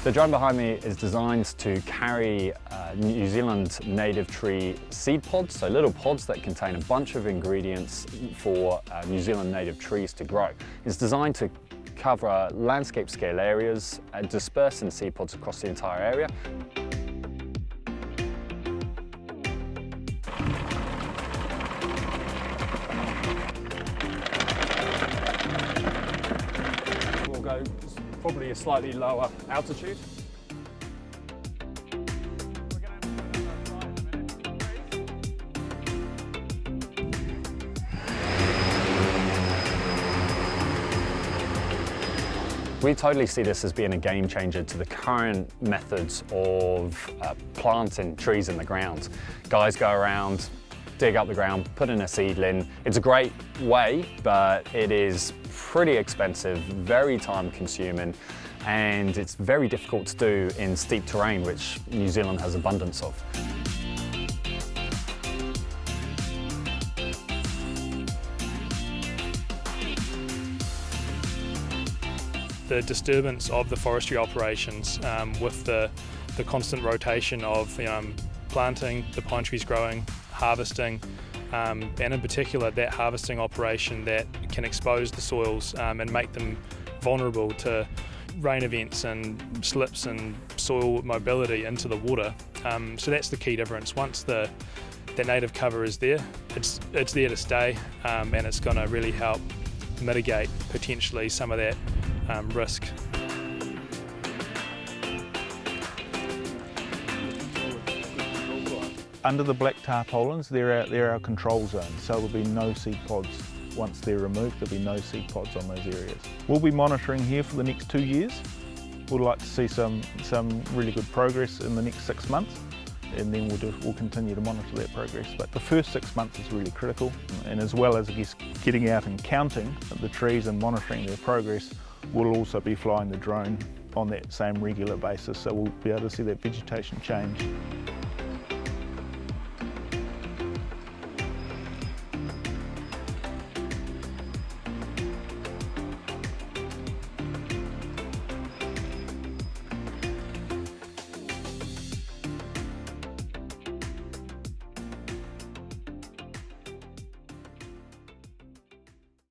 The drone behind me is designed to carry New Zealand native tree seed pods, so little pods that contain a bunch of ingredients for New Zealand native trees to grow. It's designed to cover landscape scale areas and disperse in seed pods across the entire area. We'll go probably a slightly lower altitude. We totally see this as being a game changer to the current methods of planting trees in the ground. Guys go around, dig up the ground, put in a seedling. It's a great way, but it is pretty expensive, very time consuming, and it's very difficult to do in steep terrain, which New Zealand has abundance of. The disturbance of the forestry operations with the constant rotation of planting, the pine trees growing, harvesting, and in particular that harvesting operation that can expose the soils and make them vulnerable to rain events and slips and soil mobility into the water. So that's the key difference. Once the native cover is there, it's there to stay, and it's going to really help mitigate potentially some of that risk. Under the black tarpaulins, there are control zones, so there'll be no seed pods. Once they're removed, there'll be no seed pods on those areas. We'll be monitoring here for the next 2 years. We'd like to see some really good progress in the next 6 months, and then we'll continue to monitor that progress. But the first 6 months is really critical, and as well as, I guess, getting out and counting the trees and monitoring their progress, we'll also be flying the drone on that same regular basis, so we'll be able to see that vegetation change.